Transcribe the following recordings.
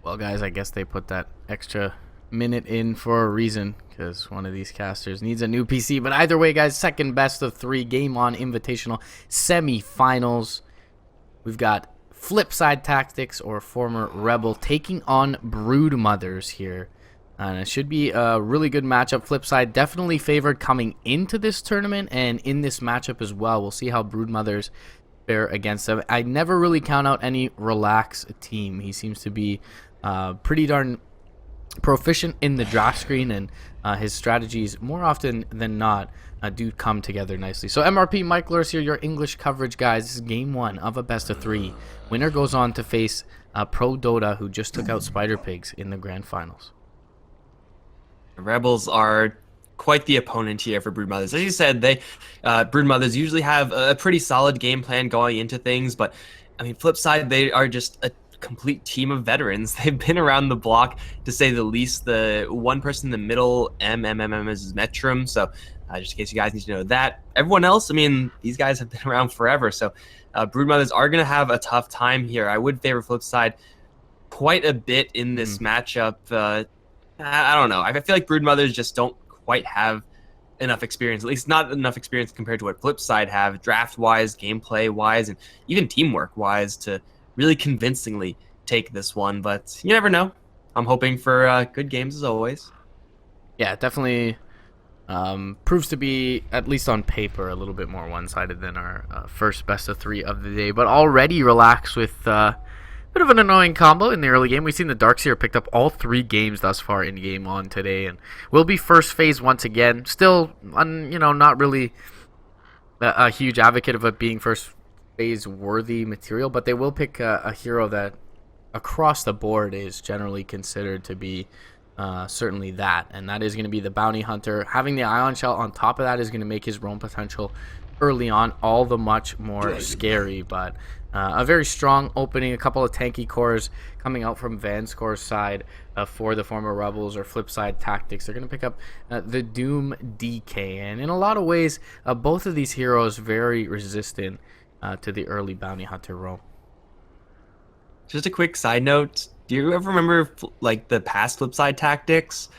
Well, guys, I guess they put that extra minute in for a reason because one of these casters needs a new PC. But either way, guys, second best of three game on Invitational semifinals. We've got FlipSid Tactics or former Rebel taking on BroodMotherS here. And it should be a really good matchup. FlipSid definitely favored coming into this tournament and in this matchup as well. We'll see how BroodMotherS fare against them. I never really count out any relax team. He seems to be pretty darn proficient in the draft screen, and his strategies more often than not do come together nicely. So MRP Mike Lurs here, your English coverage, guys. This is game one of a best of three. Winner goes on to face Pro Dota, who just took out Spider Pigs in the grand finals. The Rebels are quite the opponent here for BroodMotherS. As you said, they BroodMotherS usually have a pretty solid game plan going into things, but I mean, flip side, they are just a complete team of veterans. They've been around the block, to say the least. The one person in the middle, is Metrum. So just in case you guys need to know that. Everyone else, I mean, these guys have been around forever. So BroodMotherS are going to have a tough time here. I would favor flip side quite a bit in this matchup. I don't know. I feel like BroodMotherS just don't quite have enough experience, at least not enough experience compared to what FlipSid have, draft-wise, gameplay-wise, and even teamwork-wise, to really convincingly take this one. But you never know. I'm hoping for good games as always. Yeah, definitely proves to be, at least on paper, a little bit more one-sided than our first best of three of the day, but already relaxed with bit of an annoying combo in the early game. We've seen the Darkseer picked up all three games thus far in game on today, and will be first phase once again. Still, not really a huge advocate of it being first phase worthy material, but they will pick a hero that across the board is generally considered to be certainly that, and that is going to be the Bounty Hunter. Having the Ion Shell on top of that is going to make his roam potential early on all the much more scary, but a very strong opening, a couple of tanky cores coming out from Vanscore's side for the former Rebels or FlipSid Tactics. They're going to pick up the Doom DK, and in a lot of ways, both of these heroes very resistant to the early Bounty Hunter roam. Just a quick side note, do you ever remember like the past FlipSid Tactics?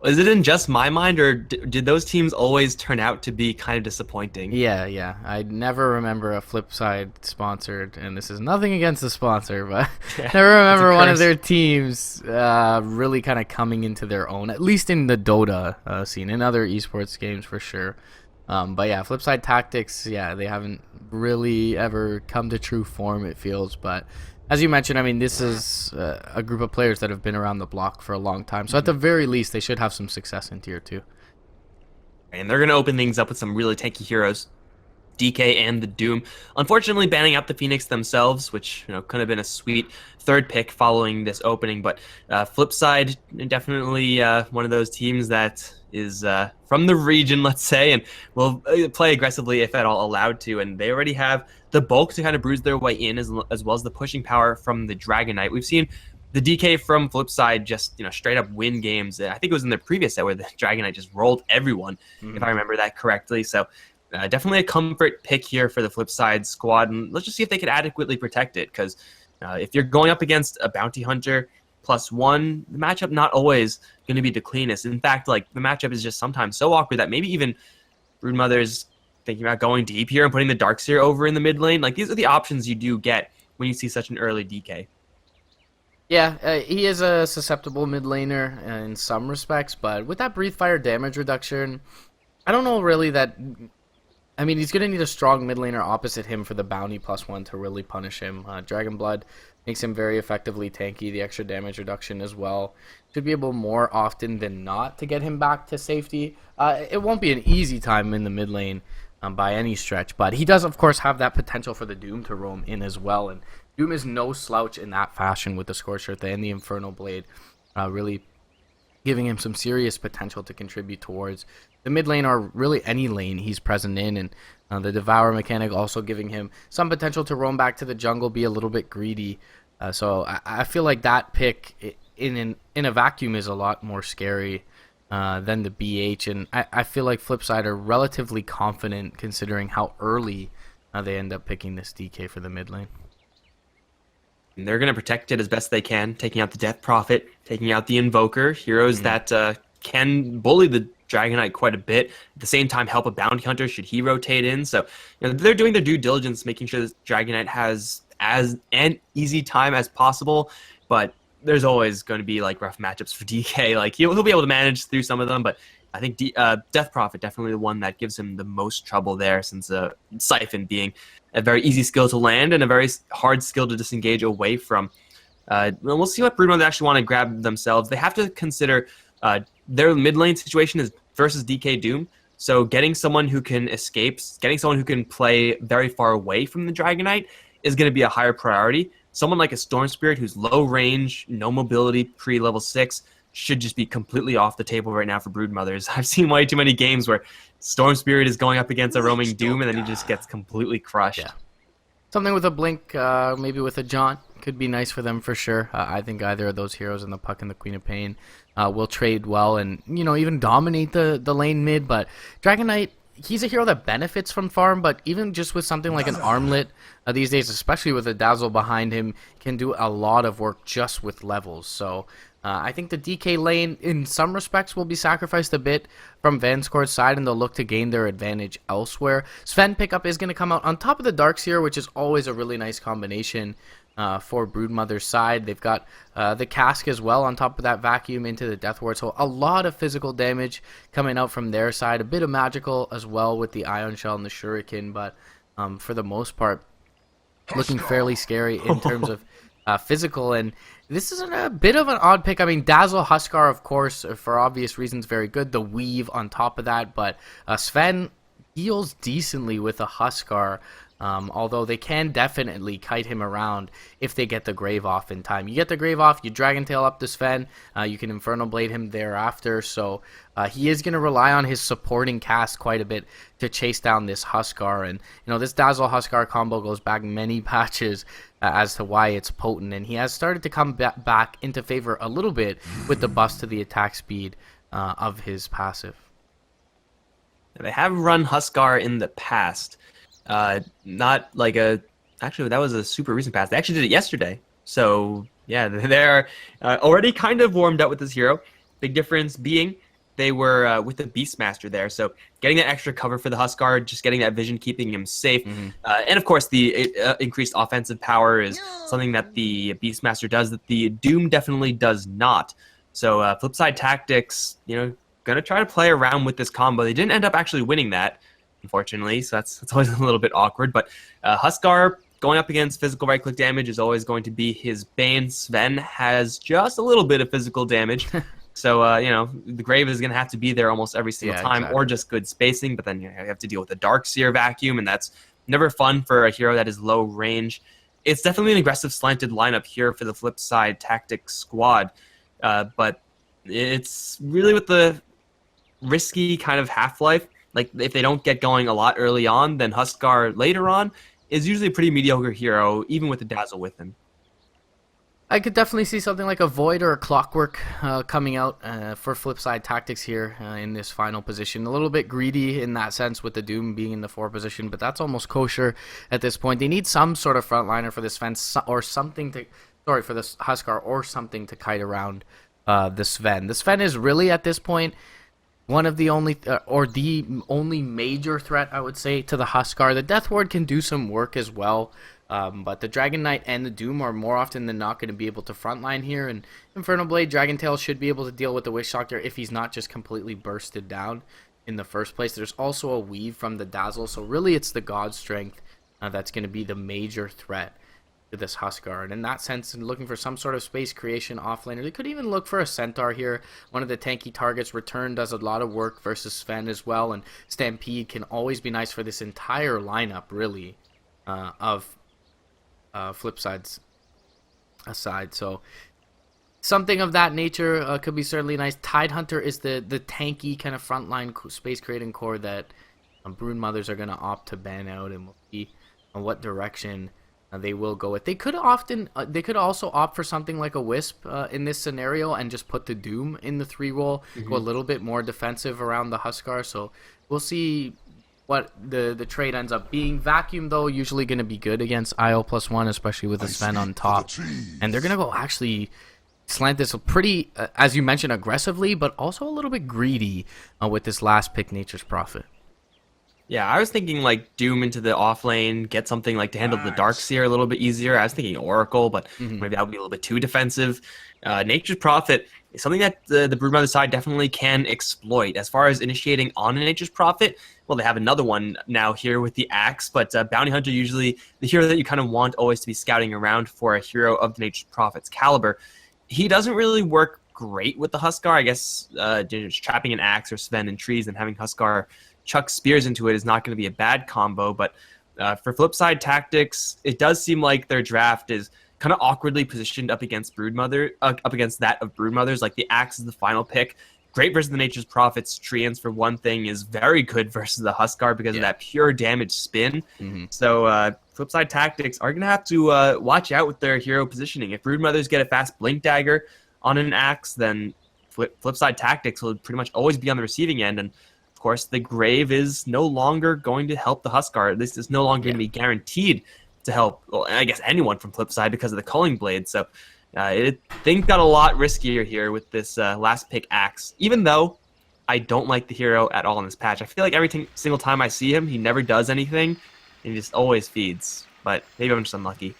Is it in just my mind, or did those teams always turn out to be kind of disappointing? Yeah. I never remember a FlipSid sponsored, and this is nothing against the sponsor, but I never remember one of their teams really kind of coming into their own, at least in the Dota scene. In other esports games, for sure. But yeah, FlipSid Tactics, yeah, they haven't really ever come to true form, it feels, but as you mentioned, I mean, this is a group of players that have been around the block for a long time. So at the very least, they should have some success in Tier 2. And they're going to open things up with some really tanky heroes, DK and the Doom. Unfortunately, banning out the Phoenix themselves, which could have been a sweet third pick following this opening. But FlipSid, definitely one of those teams that is from the region, let's say, and will play aggressively if at all allowed to. And they already have the bulk to kind of bruise their way in, as well as the pushing power from the Dragon Knight. We've seen the DK from FlipSid just straight up win games. I think it was in the previous set where the Dragon Knight just rolled everyone, if I remember that correctly. So definitely a comfort pick here for the FlipSid squad, and let's just see if they can adequately protect it, because if you're going up against a Bounty Hunter +1, the matchup not always going to be the cleanest. In fact, like, the matchup is just sometimes so awkward that maybe even BroodMotherS thinking about going deep here and putting the Darkseer over in the mid lane. Like, these are the options you do get when you see such an early DK. Yeah, he is a susceptible mid laner in some respects, but with that Breathe Fire damage reduction, I don't know really that... I mean, he's going to need a strong mid laner opposite him for the Bounty +1 to really punish him. Dragon Blood makes him very effectively tanky, the extra damage reduction as well. Should be able more often than not to get him back to safety. It won't be an easy time in the mid lane by any stretch, but he does, of course, have that potential for the Doom to roam in as well, and Doom is no slouch in that fashion with the Scorched Earth and the Infernal Blade, really giving him some serious potential to contribute towards the mid lane or really any lane he's present in, and the Devour mechanic also giving him some potential to roam back to the jungle, be a little bit greedy. So I feel like that pick in a vacuum is a lot more scary than the BH, and I feel like FlipSid are relatively confident considering how early they end up picking this DK for the mid lane. And they're going to protect it as best they can, taking out the Death Prophet, taking out the Invoker, heroes that can bully the Dragonite quite a bit. At the same time, help a Bounty Hunter should he rotate in. So they're doing their due diligence, making sure that Dragonite has as an easy time as possible. But there's always going to be like rough matchups for DK. Like he'll be able to manage through some of them, but I think Death Prophet definitely the one that gives him the most trouble there, since Siphon being a very easy skill to land and a very hard skill to disengage away from. We'll see what BroodMother actually want to grab themselves. They have to consider their mid lane situation is versus DK Doom. So getting someone who can escape, getting someone who can play very far away from the Dragonite is going to be a higher priority. Someone like a Storm Spirit who's low range, no mobility pre-level 6, should just be completely off the table right now for BroodMotherS. I've seen way too many games where Storm Spirit is going up against a roaming Doom and then he just gets completely crushed. Yeah. Something with a Blink, maybe with a Jaunt, could be nice for them for sure. I think either of those heroes in the Puck and the Queen of Pain will trade well and, even dominate the lane mid. But Dragonite, he's a hero that benefits from farm, but even just with something like an Armlet these days, especially with a Dazzle behind him, can do a lot of work just with levels. So I think the DK lane, in some respects, will be sacrificed a bit from Vanscourt's side, and they'll look to gain their advantage elsewhere. Sven pickup is going to come out on top of the Darkseer, which is always a really nice combination for BroodMother's side. They've got the Cask as well on top of that Vacuum into the Death Ward, so a lot of physical damage coming out from their side. A bit of magical as well with the Ion Shell and the Shuriken, but for the most part, looking fairly scary in terms of physical. And this is a bit of an odd pick. I mean, Dazzle, Huskar, of course, for obvious reasons, very good. The Weave on top of that, but Sven heals decently with a Huskar, although they can definitely kite him around if they get the Grave off in time. You get the Grave off, you Dragon Tail up to Sven, you can Infernal Blade him thereafter, so he is going to rely on his supporting cast quite a bit to chase down this Huskar. And this Dazzle Huskar combo goes back many patches as to why it's potent, and he has started to come back into favor a little bit with the bust to the attack speed of his passive. They have run Huskar in the past. Not like actually that was a super recent pass. They actually did it yesterday. So yeah, they're already kind of warmed up with this hero. Big difference being they were with the Beastmaster there. So getting that extra cover for the Huskar, just getting that vision, keeping him safe. And of course the increased offensive power is something that the Beastmaster does that the Doom definitely does not. So FlipSid Tactics, gonna try to play around with this combo. They didn't end up actually winning that, unfortunately, so that's always a little bit awkward. But Huskar going up against physical right-click damage is always going to be his bane. Sven has just a little bit of physical damage, so the Grave is going to have to be there almost every single time, exactly. or just good spacing. But then you have to deal with the Darkseer Vacuum, and that's never fun for a hero that is low range. It's definitely an aggressive slanted lineup here for the FlipSid Tactics squad, but it's really with the risky kind of half-life. Like, if they don't get going a lot early on, then Huskar later on is usually a pretty mediocre hero, even with the Dazzle with him. I could definitely see something like a Void or a Clockwork coming out for FlipSid Tactics here in this final position. A little bit greedy in that sense with the Doom being in the 4 position, but that's almost kosher at this point. They need some sort of frontliner for this fence, or something to... Sorry, for this Huskar, or something to kite around the Sven. The Sven is really, at this point, one of the only, or the only major threat, I would say, to the Huskar. The Death Ward can do some work as well, but the Dragon Knight and the Doom are more often than not going to be able to frontline here, and Infernal Blade, Dragon Tail should be able to deal with the Wish Doctor if he's not just completely bursted down in the first place. There's also a Weave from the Dazzle, so really it's the God Strength that's going to be the major threat to this Huskar. And in that sense, looking for some sort of space creation offlaner. They could even look for a Centaur here. One of the tanky targets. Return does a lot of work versus Sven as well, and Stampede can always be nice for this entire lineup, really, of FlipSid's aside. So something of that nature could be certainly nice. Tidehunter is the tanky kind of frontline space creating core that BroodMotherS are going to opt to ban out, and we'll see what direction they will go with. They could also opt for something like a Wisp in this scenario and just put the Doom in the 3 role, go a little bit more defensive around the Huskar. So we'll see what the trade ends up being. Vacuum, though, usually going to be good against IO +1, especially with the Sven on top. And they're going to go actually slant this pretty, as you mentioned, aggressively, but also a little bit greedy with this last pick, Nature's Prophet. Yeah, I was thinking like Doom into the off lane, get something like to handle the Darkseer a little bit easier. I was thinking Oracle, but maybe that would be a little bit too defensive. Nature's Prophet is something that the BroodMother side definitely can exploit. As far as initiating on a Nature's Prophet, well, they have another one now here with the Axe, but Bounty Hunter usually the hero that you kind of want always to be scouting around for a hero of the Nature's Prophet's caliber. He doesn't really work great with the Huskar. I guess just trapping an Axe or Sven in trees and having Huskar chuck spears into it is not going to be a bad combo, but for FlipSid tactics, it does seem like their draft is kind of awkwardly positioned up against up against that of BroodMother's. Like the Axe is the final pick. Great versus the Nature's Prophets. Treants, for one thing, is very good versus the Huskar because of that pure damage spin. So FlipSid tactics are going to have to watch out with their hero positioning. If BroodMother's get a fast Blink Dagger on an Axe, then FlipSid tactics will pretty much always be on the receiving end, and of course, the Grave is no longer going to help the Huskar. This is no longer going to be guaranteed to help, well, I guess, anyone from FlipSid because of the Culling Blade. So things got a lot riskier here with this last pick Axe, even though I don't like the hero at all in this patch. I feel like every single time I see him, he never does anything, and he just always feeds. But maybe I'm just unlucky.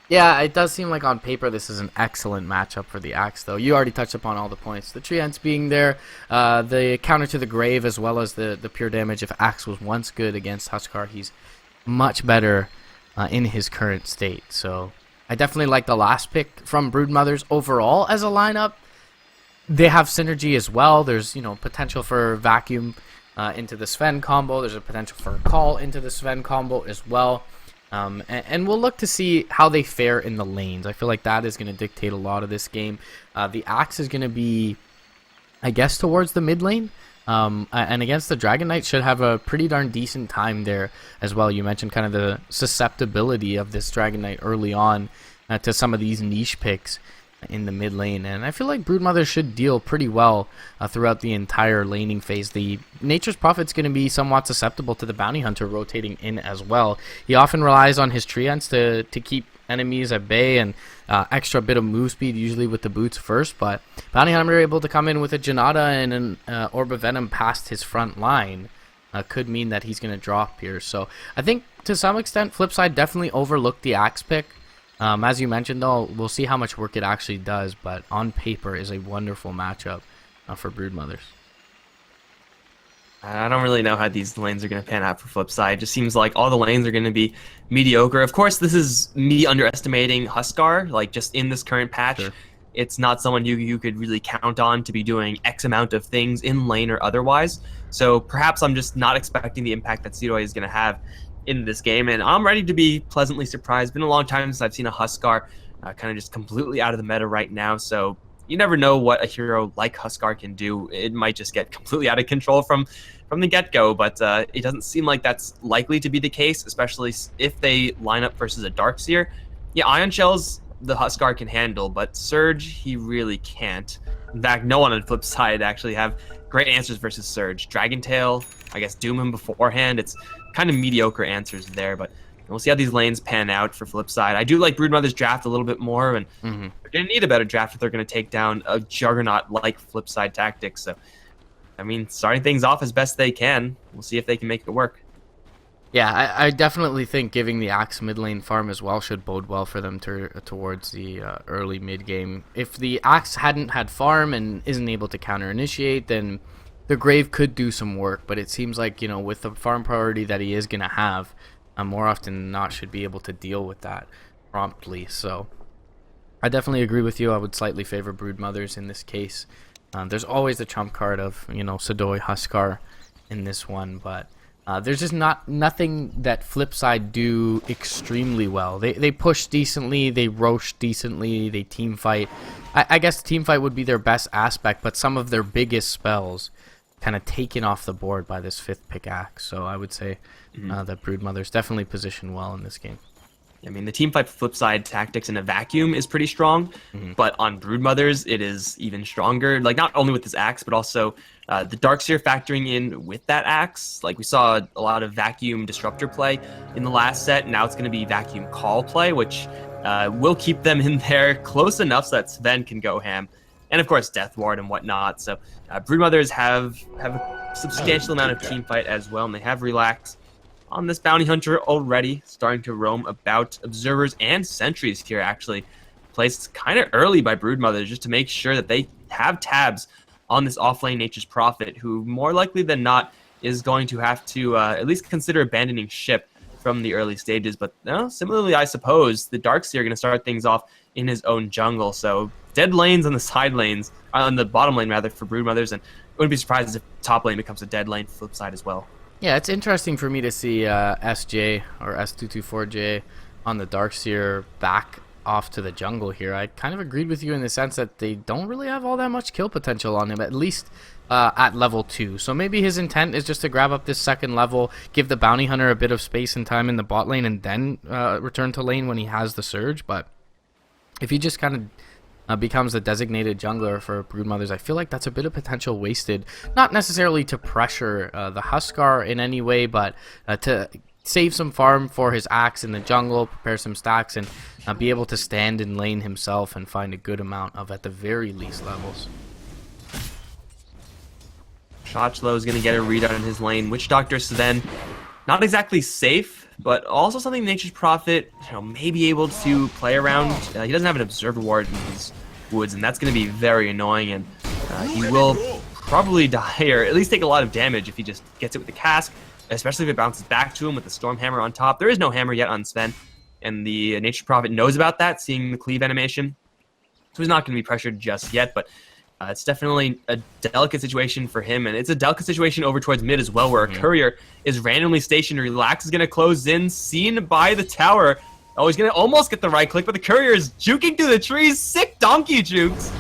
Yeah, it does seem like on paper this is an excellent matchup for the Axe, though. You already touched upon all the points. The Treants being there, the counter to the Grave, as well as the pure damage. If Axe was once good against Huskar, he's much better in his current state. So I definitely like the last pick from BroodMother's overall as a lineup. They have synergy as well. There's, potential for Vacuum into the Sven combo. There's a potential for a Call into the Sven combo as well. And we'll look to see how they fare in the lanes. I feel like that is going to dictate a lot of this game. The Axe is going to be, I guess, towards the mid lane. And against the Dragon Knight should have a pretty darn decent time there as well. You mentioned kind of the susceptibility of this Dragon Knight early on to some of these niche picks in the mid lane, and I feel like BroodMother should deal pretty well throughout the entire laning phase. The Nature's Prophet's going to be somewhat susceptible to the Bounty Hunter rotating in as well. He often relies on his Treants to keep enemies at bay and extra bit of move speed, usually with the boots first, but Bounty Hunter able to come in with a Janata and an Orb of Venom past his front line could mean that he's going to drop here. So I think to some extent FlipSid definitely overlooked the Axe pick. As you mentioned, though, we'll see how much work it actually does, but on paper is a wonderful matchup for BroodMother's. I don't really know how these lanes are going to pan out for FlipSid. It just seems like all the lanes are going to be mediocre. Of course, this is me underestimating Huskar, like just in this current patch. Sure. It's not someone you could really count on to be doing X amount of things in lane or otherwise. So perhaps I'm just not expecting the impact that Seedoi is going to have in this game, and I'm ready to be pleasantly surprised. Been a long time since I've seen a Huskar kind of just completely out of the meta right now, so you never know what a hero like Huskar can do. It might just get completely out of control from the get-go, but it doesn't seem like that's likely to be the case, especially if they line up versus a Darkseer. Yeah, Ion Shells the Huskar can handle, but Surge he really can't. In fact, no one on FlipSid actually have great answers versus Surge. Dragon Tail, I guess Doom him beforehand. It's kind of mediocre answers there, but we'll see how these lanes pan out for FlipSid. I do like BroodMother's draft a little bit more, and they're going to need a better draft if they're going to take down a juggernaut like FlipSid tactics. So, I mean, starting things off as best they can. We'll see if they can make it work. Yeah, I definitely think giving the Axe mid lane farm as well should bode well for them towards the early mid game. If the Axe hadn't had farm and isn't able to counter initiate, then the Grave could do some work, but it seems like, with the farm priority that he is going to have, more often than not should be able to deal with that promptly. So I definitely agree with you. I would slightly favor BroodMother's in this case. There's always the trump card of, Seedoi, Huskar in this one, but there's just nothing that FlipSid do extremely well. They push decently, they roche decently, they team fight. I guess the team fight would be their best aspect, but some of their biggest spells kind of taken off the board by this 5th pick Axe. So I would say that BroodMother's definitely positioned well in this game. I mean, the team fight flip side tactics in a vacuum is pretty strong, but on BroodMotherS, it is even stronger. Like, not only with this axe, but also the Darkseer factoring in with that axe. Like, we saw a lot of vacuum disruptor play in the last set. Now it's going to be vacuum call play, which will keep them in there close enough so that Sven can go ham. And, of course, Death Ward and whatnot. So, BroodMotherS have a substantial amount of team fight as well, and they have relaxed on this bounty hunter already, starting to roam about. Observers and sentries here actually placed kind of early by BroodMotherS just to make sure that they have tabs on this offlane Nature's Prophet, who more likely than not is going to have to at least consider abandoning ship from the early stages. But similarly, I suppose the Darkseer are going to start things off in his own jungle. So dead lanes on the side lanes, on the bottom lane rather, for BroodMotherS, and I wouldn't be surprised if top lane becomes a dead lane flip side as well. Yeah, it's interesting for me to see SJ or S224J on the Darkseer back off to the jungle here. I kind of agreed with you in the sense that they don't really have all that much kill potential on him, at least at level 2. So maybe his intent is just to grab up this second level, give the bounty hunter a bit of space and time in the bot lane, and then return to lane when he has the surge. But if he just kind of becomes a designated jungler for BroodMotherS, I feel like that's a bit of potential wasted. Not necessarily to pressure the Huskar in any way, but to save some farm for his axe in the jungle, prepare some stacks, and be able to stand in lane himself and find a good amount of, at the very least, levels. Shochlo is going to get a read on his lane. Witch Doctor Sven, not exactly safe, but also something Nature's Prophet may be able to play around. He doesn't have an Observer Ward in his woods, and that's going to be very annoying, and he will probably die, or at least take a lot of damage if he just gets it with the cask, especially if it bounces back to him with the Storm Hammer on top. There is no hammer yet on Sven, and the Nature's Prophet knows about that, seeing the cleave animation, so he's not going to be pressured just yet, but it's definitely a delicate situation for him, and it's a delicate situation over towards mid as well, where a courier is randomly stationed. Relax is going to close in, seen by the tower. Oh, he's going to almost get the right click, but the courier is juking through the trees. Sick donkey jukes.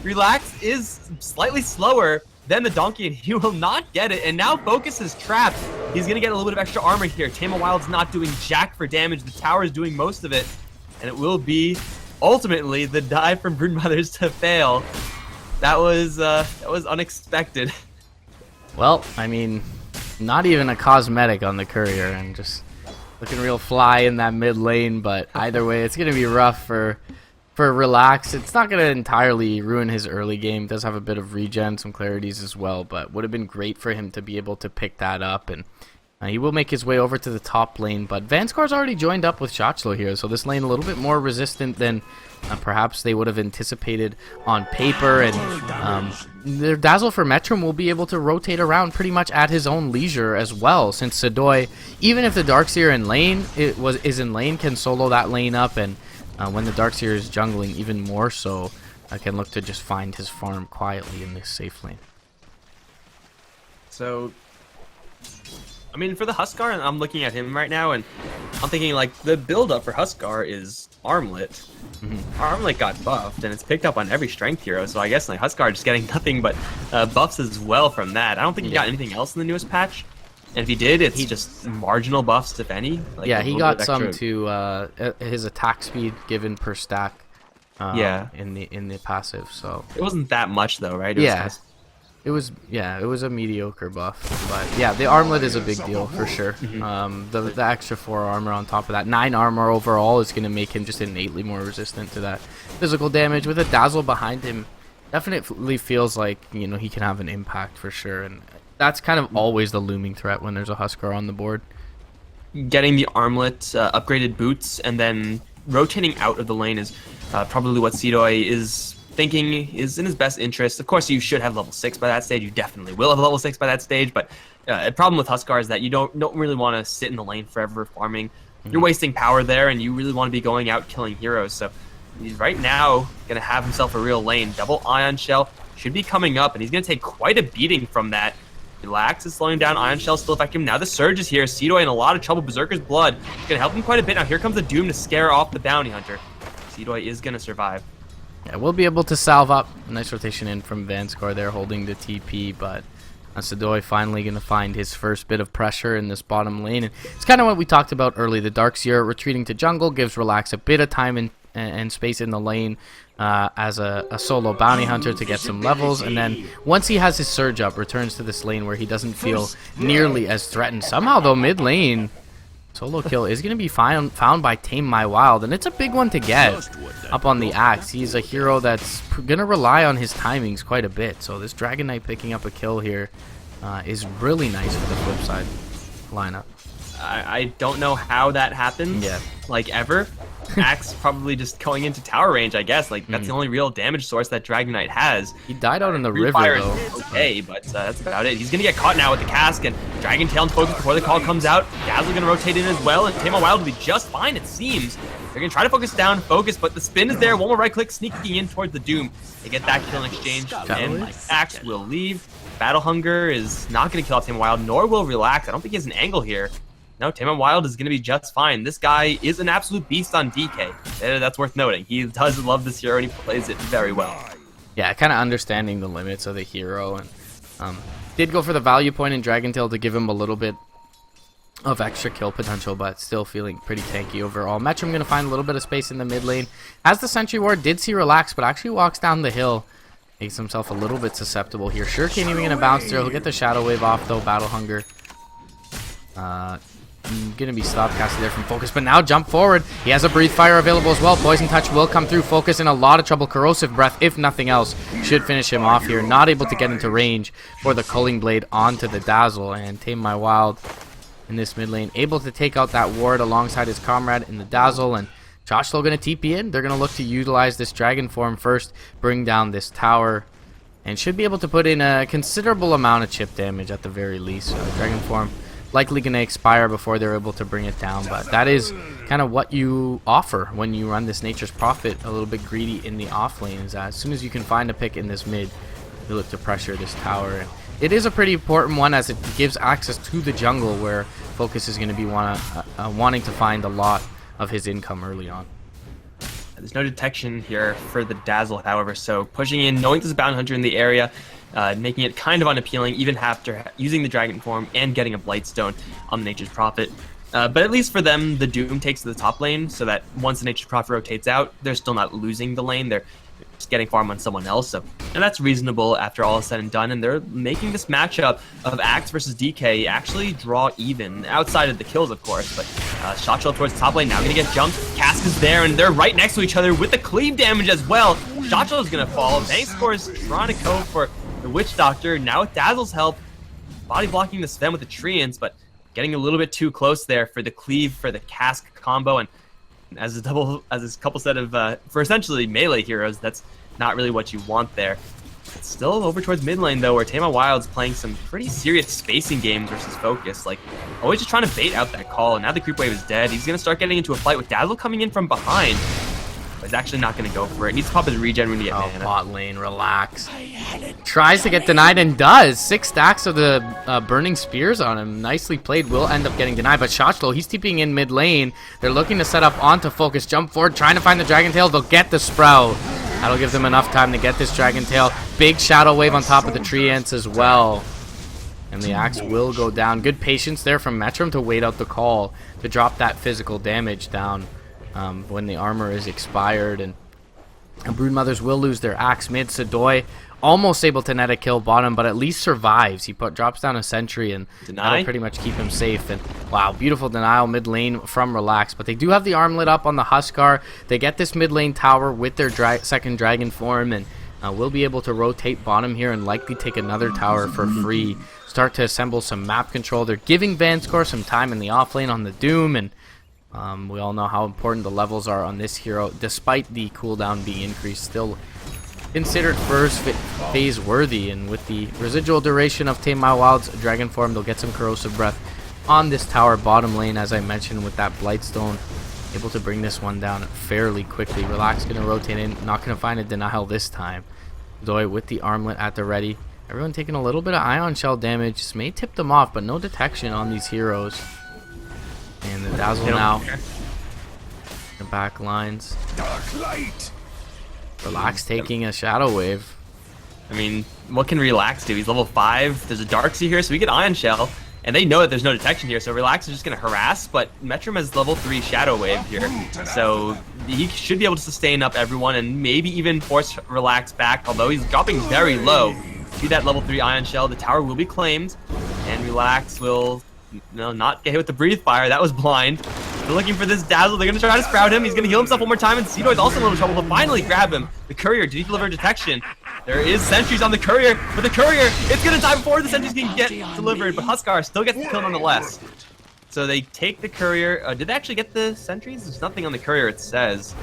Relax is slightly slower than the donkey, and he will not get it. And now Focus is trapped. He's going to get a little bit of extra armor here. Tama Wild's not doing jack for damage. The tower is doing most of it, and it will be ultimately the dive from BroodMotherS to fail. That was unexpected. Well, I mean, not even a cosmetic on the courier, and just looking real fly in that mid lane. But either way, it's gonna be rough for Relax. It's not gonna entirely ruin his early game. Does have a bit of regen, some clarities as well, but would have been great for him to be able to pick that up. And he will make his way over to the top lane, but Vanskar's already joined up with Shochlo here, so this lane a little bit more resistant than perhaps they would have anticipated on paper. And their Dazzle for Metrum will be able to rotate around pretty much at his own leisure as well, since Sadoy, even if the Darkseer in lane is in lane, can solo that lane up, and when the Darkseer is jungling, even more so, can look to just find his farm quietly in this safe lane. So, I mean, for the Huskar, I'm looking at him right now, and I'm thinking, like, the build-up for Huskar is Armlet. Armlet got buffed, and it's picked up on every strength hero, so I guess like Huskar just getting nothing but buffs as well from that. I don't think he got anything else in the newest patch, and if he did, it's just marginal buffs, if any. Like yeah, he got some to his attack speed given per stack. In the passive, so it wasn't that much though, right? It was a mediocre buff, but yeah, the armlet is a big deal for sure. The extra 4 armor on top of that, 9 armor overall, is going to make him just innately more resistant to that physical damage. With a dazzle behind him, definitely feels like he can have an impact for sure, and that's kind of always the looming threat when there's a Huskar on the board. Getting the armlet, upgraded boots, and then rotating out of the lane is probably what Sidoy is thinking is in his best interest. Of course, you should have level 6 by that stage. You definitely will have level 6 by that stage, but a problem with Huskar is that you don't really want to sit in the lane forever farming. You're wasting power there, and you really want to be going out killing heroes. So he's right now going to have himself a real lane. Double Ion Shell should be coming up, and he's going to take quite a beating from that. Relax is slowing down. Ion Shell still affecting him. Now the Surge is here. Sidoy in a lot of trouble. Berserker's Blood going to help him quite a bit. Now here comes the Doom to scare off the Bounty Hunter. Sidoy is going to survive. Yeah, we'll be able to salve up. A nice rotation in from Vanskar there, holding the TP, but Sadoi finally going to find his first bit of pressure in this bottom lane. And it's kind of what we talked about early. The Darkseer retreating to jungle gives Relax a bit of time and space in the lane as a solo bounty hunter to get some levels. And then once he has his surge up, returns to this lane where he doesn't feel nearly as threatened. Somehow, though, mid lane, solo kill is going to be found by Tame My Wild. And it's a big one to get up on the Axe. He's a hero that's going to rely on his timings quite a bit. So this Dragon Knight picking up a kill here is really nice for the flip side lineup. I don't know how that happens. Yeah. Like, ever. Axe probably just going into tower range, I guess. Like, that's the only real damage source that Dragon Knight has. He died out in the river, Fire though. is okay, but that's about it. He's going to get caught now with the cask, and Dragon Tail and focus before the call comes out. Dazzle going to rotate in as well, and Tame My Wild will be just fine, it seems. They're going to try to focus down, but the spin is there. One more right click, sneaking in towards the Doom. They get that kill in exchange, and Axe will leave. Battle Hunger is not going to kill off Tame My Wild, nor will Relax. I don't think he has an angle here. No, Tame My Wild is going to be just fine. This guy is an absolute beast on DK. That's worth noting. He does love this hero, and he plays it very well. Yeah, kind of understanding the limits of the hero. And did go for the value point in Dragon Tail to give him a little bit of extra kill potential, but still feeling pretty tanky overall. Metrum going to find a little bit of space in the mid lane. As the Sentry Ward did see Relax, but actually walks down the hill. Makes himself a little bit susceptible here. Shuriken even going to bounce through. He'll get the Shadow Wave off, though. Battle Hunger. Gonna be stop casted there from Focus, but now jump forward. He has a Breathe Fire available as well. Poison Touch will come through. Focus in a lot of trouble. Corrosive Breath, if nothing else, should finish him off here. Not able to get into range for the Culling Blade onto the Dazzle, and Tame My Wild in this mid lane able to take out that ward alongside his comrade in the Dazzle. And Joshlo gonna TP in. They're gonna look to utilize this Dragon Form first, bring down this tower, and should be able to put in a considerable amount of chip damage at the very least. Dragon Form likely going to expire before they're able to bring it down, but that is kind of what you offer when you run this Nature's Prophet a little bit greedy in the off lane. Is that as soon as you can find a pick in this mid, you look to pressure this tower. And it is a pretty important one as it gives access to the jungle where Focus is going to be wanting to find a lot of his income early on. There's no detection here for the Dazzle, however, so pushing in, knowing there's a Bounty Hunter in the area, making it kind of unappealing even after using the Dragon Form and getting a Blightstone on the Nature's Prophet. But at least for them, the Doom takes to the top lane so that once the Nature's Prophet rotates out, they're still not losing the lane. They're just getting farm on someone else. So, and that's reasonable after all is said and done. And they're making this matchup of Axe versus DK actually draw even, outside of the kills, of course. But Shotshell towards the top lane, now going to get jumped. Cask is there, and they're right next to each other with the cleave damage as well. Shotshell is going to fall. Bank scores trying to go for the Witch Doctor. Now with Dazzle's help, body blocking the Sven with the Treants, but getting a little bit too close there for the cleave for the Cask combo. And as a couple set of for essentially melee heroes, that's not really what you want there. It's still over towards mid lane though, where Tame My Wild's playing some pretty serious spacing games versus Focus, like always just trying to bait out that call. And now the creep wave is dead. He's gonna start getting into a fight with Dazzle coming in from behind. But he's actually not gonna go for it. Needs to pop his regen when he get mana. Bot lane, relax. Tries to get denied and does. 6 stacks of the burning spears on him. Nicely played. Will end up getting denied, but Shotshlo, he's TPing in mid lane. They're looking to set up onto Focus. Jump forward, trying to find the Dragon Tail. They'll get the Sprout. That'll give them enough time to get this Dragon Tail. Big Shadow Wave on top of the Treants as well. And the Axe will go down. Good patience there from Metrum to wait out the call to drop that physical damage down when the armor is expired. And BroodMotherS will lose their Axe mid. Sadoi almost able to net a kill bottom, but at least survives. He drops down a sentry, and that'll pretty much keep him safe. And wow, beautiful denial mid lane from Relax. But they do have the armlet up on the Huskar. They get this mid lane tower with their second Dragon Form, and will be able to rotate bottom here and likely take another tower for free. Start to assemble some map control. They're giving Vanscore some time in the off lane on the Doom, and we all know how important the levels are on this hero, despite the cooldown being increased. Still considered first phase worthy, and with the residual duration of Tame My Wild's Dragon Form, they'll get some Corrosive Breath on this tower bottom lane, as I mentioned, with that Blightstone. Able to bring this one down fairly quickly. Relax gonna rotate in, not gonna find a denial this time. Doi with the armlet at the ready. Everyone taking a little bit of Ion Shell damage. This may tip them off, but no detection on these heroes. And the Dazzle now. The back lines. Dark light. Relax taking a Shadow Wave. I mean, what can Relax do? He's level 5. There's a Darkseid here, so we get Ion Shell. And they know that there's no detection here, so Relax is just going to harass, but Metrum has level 3 Shadow Wave here. So he should be able to sustain up everyone and maybe even force Relax back, although he's dropping very low to that level 3 Ion Shell. The tower will be claimed, and Relax will not get hit with the Breathe Fire. That was blind. They're looking for this Dazzle. They're going to try to Sprout him. He's going to heal himself one more time, and Seedoy's also in a little trouble. He'll finally grab him. The Courier, did he deliver detection? There is sentries on the Courier, but the Courier, it's going to die before the sentries can get delivered, but Huskar still gets the kill nonetheless. So they take the Courier. Did they actually get the sentries? There's nothing on the Courier, it says.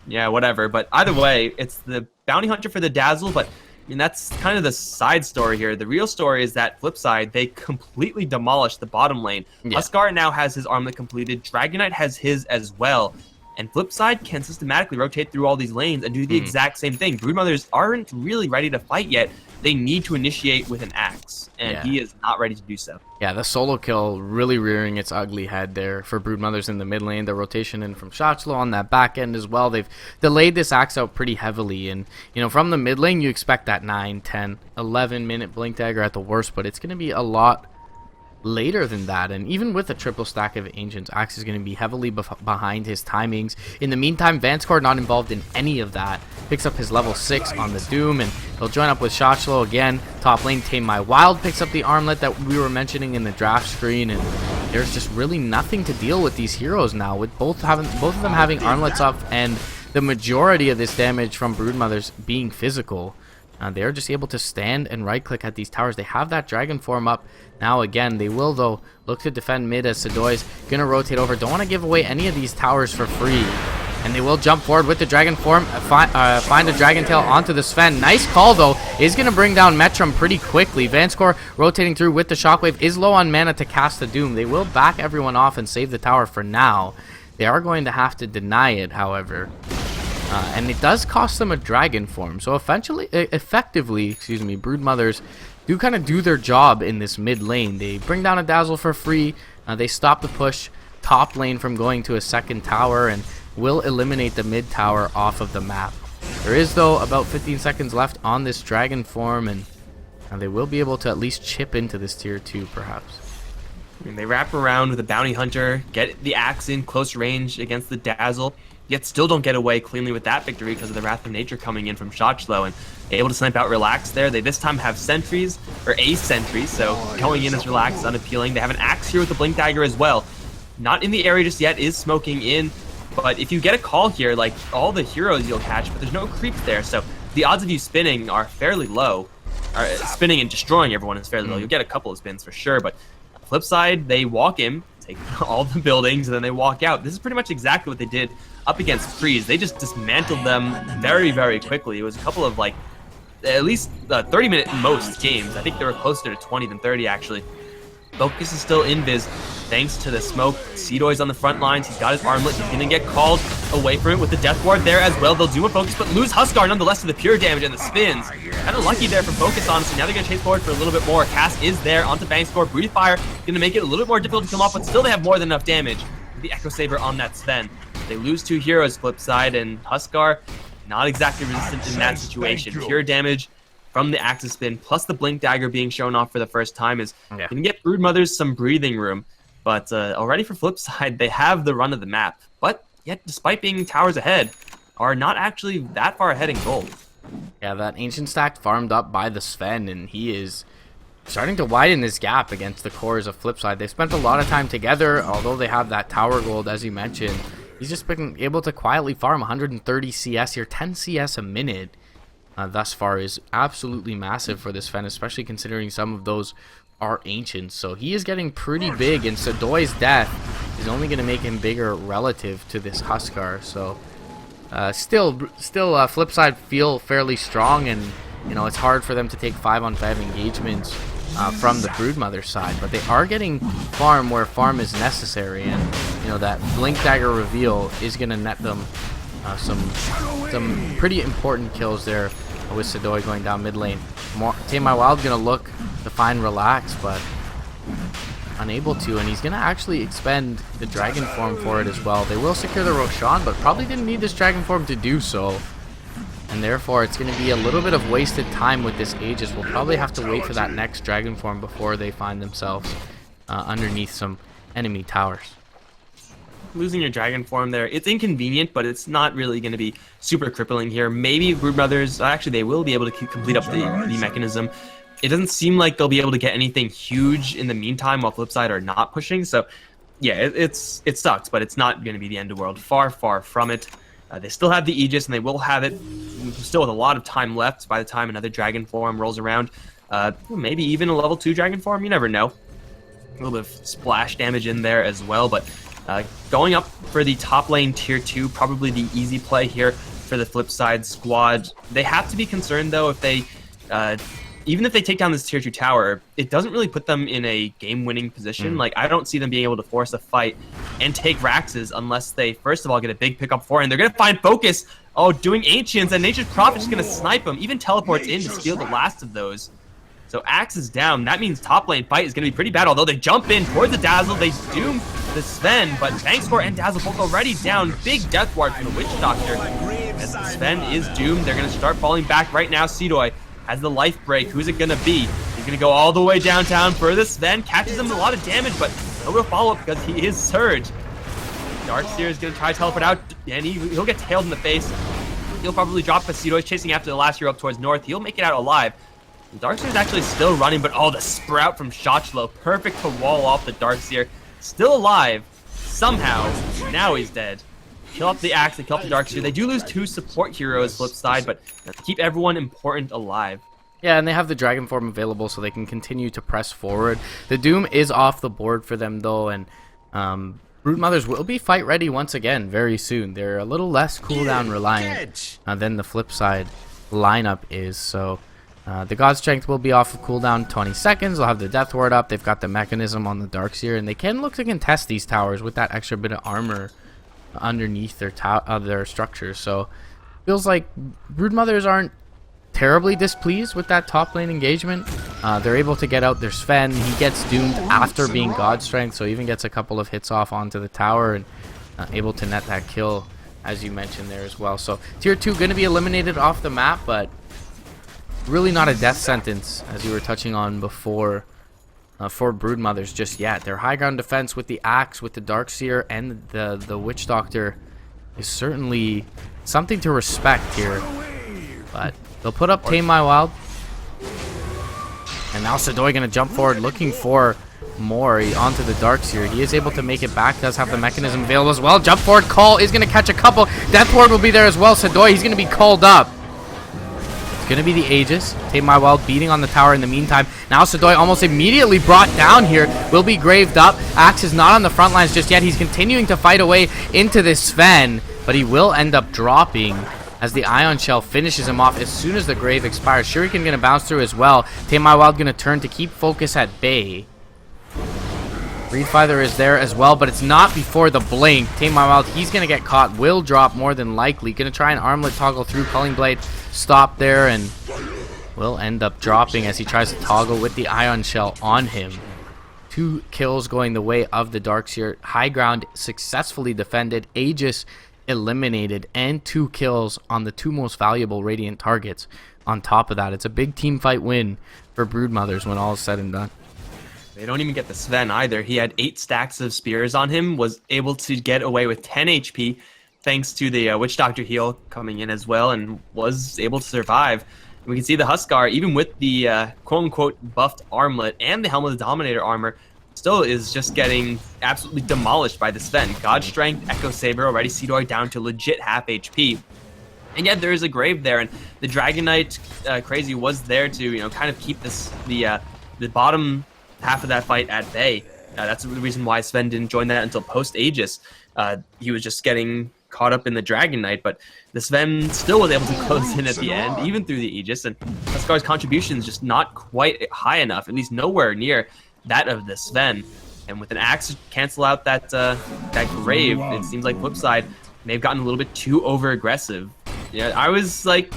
Yeah, whatever. But either way, it's the Bounty Hunter for the Dazzle, but I mean, that's kind of the side story here. The real story is that FlipSid, they completely demolished the bottom lane. Yeah. Huskar now has his armlet completed. Dragonite has his as well. And FlipSid can systematically rotate through all these lanes and do the exact same thing. BroodMotherS aren't really ready to fight yet. They need to initiate with an axe, and he is not ready to do so. Yeah, the solo kill really rearing its ugly head there for BroodMotherS in the mid lane. The rotation in from Shotzlo on that back end as well. They've delayed this axe out pretty heavily, and from the mid lane you expect that 9, 10, 11 minute blink dagger at the worst, but it's going to be a lot later than that. And even with a triple stack of Ancients, Axe is going to be heavily behind his timings. In the meantime, Vanscore not involved in any of that. Picks up his level 6 on the Doom, and he'll join up with Shotzlo again. Top lane, Tame My Wild picks up the armlet that we were mentioning in the draft screen, and there's just really nothing to deal with these heroes now, with both of them having armlets up and the majority of this damage from BroodMotherS being physical. They're just able to stand and right click at these towers. They have that dragon form up now again. They will though look to defend mid as Sedoy's gonna rotate over. Don't want to give away any of these towers for free, and they will jump forward with the dragon form, find a dragon tail onto the Sven. Nice call though, is gonna bring down Metrum pretty quickly. Vanscore rotating through with the shockwave, is low on mana to cast the Doom. They will back everyone off and save the tower for now. They are going to have to deny it, however. And it does cost them a dragon form. So effectively, BroodMotherS do kind of do their job in this mid lane. They bring down a Dazzle for free. They stop the push top lane from going to a second tower and will eliminate the mid tower off of the map. There is, though, about 15 seconds left on this dragon form, and they will be able to at least chip into this tier 2, perhaps. I mean, they wrap around with a Bounty Hunter, get the axe in close range against the Dazzle, yet still don't get away cleanly with that victory because of the Wrath of Nature coming in from Shotzlo and able to snipe out Relax there. They this time have sentries, or a sentry, so going in as Relax is unappealing. They have an axe here with the Blink Dagger as well. Not in the area just yet, is smoking in, but if you get a call here, like all the heroes you'll catch, but there's no creeps there, so the odds of you spinning are fairly low. Spinning and destroying everyone is fairly low. You'll get a couple of spins for sure, but flip side, they walk in, take all the buildings, and then they walk out. This is pretty much exactly what they did up against Freeze. They just dismantled them very, very quickly. It was a couple of, like, at least 30-minute most games. I think they were closer to 20 than 30, actually. Focus is still invis thanks to the smoke. Seedoy's on the front lines. He's got his armlet. He's going to get called away from it with the Death Ward there as well. They'll do a focus, but lose Huskar nonetheless to the pure damage and the spins. Kind of lucky there from Focus, honestly. Now they're going to chase forward for a little bit more. Cast is there onto Vanscore. Breathe Fire going to make it a little bit more difficult to come off, but still they have more than enough damage. The Echo Saber on that Sven. They lose 2 heroes, flip side, and Huskar not exactly resistant in that situation. Pure damage from the Axis Spin, plus the Blink Dagger being shown off for the first time is going to get BroodMotherS some breathing room. But already for flip side, they have the run of the map. But yet, despite being towers ahead, are not actually that far ahead in gold. Yeah, that Ancient stack farmed up by the Sven, and he is starting to widen this gap against the cores of flipside. They've spent a lot of time together, although they have that tower gold, as you mentioned. He's just been able to quietly farm 130 CS here. 10 CS a minute thus far is absolutely massive for this Sven, especially considering some of those are Ancients. So he is getting pretty big, and Sedoy's death is only going to make him bigger relative to this Huskar. So still flipside feel fairly strong, and it's hard for them to take 5-on-5 engagements from the BroodMotherS side, but they are getting farm where farm is necessary, and that Blink Dagger reveal is going to net them some pretty important kills there with Sedoy going down mid lane. Tame My Wild going to look to find Relax, but unable to, and he's going to actually expend the Dragon Form for it as well. They will secure the Roshan, but probably didn't need this Dragon Form to do so. and therefore it's going to be a little bit of wasted time with this Aegis. We'll probably have to wait for that next dragon form before they find themselves underneath some enemy towers. Losing your dragon form there, it's inconvenient, but it's not really going to be super crippling here. Maybe BroodMotherS, actually they will be able to complete up the mechanism. It doesn't seem like they'll be able to get anything huge in the meantime while FlipSid are not pushing, so yeah, it sucks, but it's not going to be the end of the world. Far, far from it. They still have the Aegis, and they will have it still with a lot of time left by the time another dragon form rolls around. Maybe even a level 2 dragon form, you never know. A little bit of splash damage in there as well, but going up for the top lane tier 2, probably the easy play here for the FlipSid squad. They have to be concerned though if they, even if they take down this tier 2 tower, it doesn't really put them in a game-winning position. Like, I don't see them being able to force a fight and take Raxes unless they, first of all, get a big pick up for, and they're going to find focus. Oh, doing Ancients, and Nature's Prophet's going to snipe them, even teleports in to steal the last of those. So Axe is down. That means top lane fight is going to be pretty bad, although they jump in towards the Dazzle. They doom the Sven, but Bankscore and Dazzle both already down. Big death ward from the Witch Doctor. As the Sven is doomed, they're going to start falling back right now. Seedoy has the life break. Who's it going to be? He's going to go all the way downtown for the Sven. Catches him a lot of damage, but no real follow-up because he is Surge. Darkseer is going to try to teleport out, and he'll get tailed in the face. He'll probably drop, but Seedoy's chasing after the last hero up towards north. He'll make it out alive. Darkseer is actually still running, but oh, the Sprout from Shotchlo. Perfect to wall off the Darkseer. Still alive, somehow. Now he's dead. Kill up the Axe, they kill up the Darkseer. They do lose 2 support heroes, FlipSid, but keep everyone important alive. Yeah, and they have the dragon form available, so they can continue to press forward. The Doom is off the board for them, though, and BroodMotherS will be fight ready once again very soon. They're a little less cooldown reliant than the FlipSid lineup is, so the God Strength will be off of cooldown 20 seconds. They'll have the Death Ward up. They've got the mechanism on the Darkseer, and they can look to contest these towers with that extra bit of armor underneath their structures. So feels like BroodMotherS aren't terribly displeased with that top lane engagement. They're able to get out their Sven. He gets doomed after being God Strength, so even gets a couple of hits off onto the tower and able to net that kill, as you mentioned there as well. So tier 2 going to be eliminated off the map, but really not a death sentence, as you were touching on before, for BroodMotherS just yet. Their high ground defense with the Axe, with the Darkseer, and the Witch Doctor is certainly something to respect here. But they'll put up Tame My Wild. And now Seedoy going to jump forward looking for more onto the Darkseer. He is able to make it back, does have the mechanism available as well. Jump forward, call is going to catch a couple. Death Ward will be there as well. Seedoy, he's going to be called up. Going to be the Aegis. Tame My Wild beating on the tower in the meantime. Now Seedoy almost immediately brought down here. Will be graved up. Axe is not on the front lines just yet. He's continuing to fight away into this Sven, but he will end up dropping as the Ion Shell finishes him off as soon as the grave expires. Shuriken going to bounce through as well. Tame My Wild going to turn to keep focus at bay. Breedfather is there as well, but it's not before the blink. Tame My Wild, he's going to get caught. Will drop more than likely. Going to try and armlet toggle through. Culling Blade stop there and will end up dropping as he tries to toggle with the Ion Shell on him. 2 kills going the way of the Darkseer. High ground successfully defended. Aegis eliminated, and 2 kills on the 2 most valuable Radiant targets. On top of that, it's a big team fight win for BroodMotherS when all is said and done. They don't even get the Sven either. He had 8 stacks of spears on him, was able to get away with 10 HP thanks to the Witch Doctor heal coming in as well, and was able to survive. And we can see the Huskar, even with the quote-unquote buffed armlet and the Helm of the Dominator armor, still is just getting absolutely demolished by the Sven. God Strength, Echo Saber, already Seedoy down to legit half HP. And yet there is a grave there, and the Dragon Knight Crazy was there to kind of keep the bottom half of that fight at bay. That's the reason why Sven didn't join that until post-Aegis. He was just getting caught up in the Dragon Knight, but the Sven still was able to close in at the end, even through the Aegis, and Huskar's contribution is just not quite high enough, at least nowhere near that of the Sven. And with an Axe to cancel out that grave, it seems like FlipSid may have gotten a little bit too over-aggressive. I was like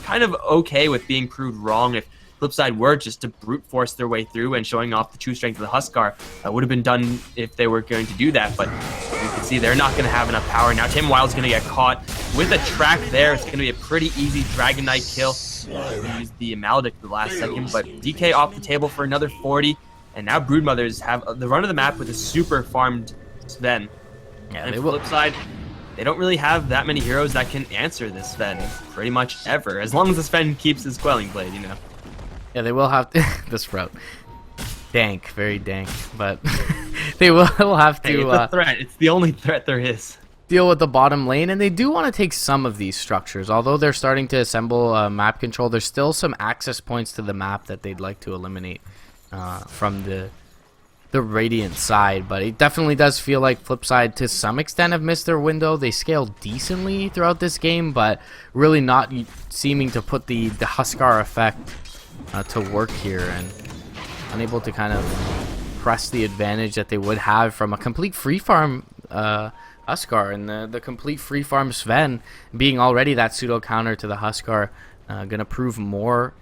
kind of okay with being proved wrong if FlipSid were just to brute force their way through and showing off the true strength of the Huskar. Would have been done if they were going to do that, but you can see they're not going to have enough power. Now Tim Wild's going to get caught with a track there. It's going to be a pretty easy Dragon Knight kill. He used the Maledict the last second, but DK off the table for another 40. And now BroodMotherS have the run of the map with a super farmed Sven. Yeah, and flip side, they don't really have that many heroes that can answer this Sven pretty much ever. As long as the Sven keeps his Quelling Blade, you know. Yeah, they will have to this route. Dank, very dank, but they will have to Hey, it's a threat. It's the only threat there is. Deal with the bottom lane, and they do want to take some of these structures. Although they're starting to assemble map control, there's still some access points to the map that they'd like to eliminate from the Radiant side. But it definitely does feel like FlipSid to some extent have missed their window. They scaled decently throughout this game, but really not seeming to put the Huskar effect to work here, and unable to kind of press the advantage that they would have from a complete free farm Huskar, and the complete free farm Sven being already that pseudo counter to the Huskar, gonna prove more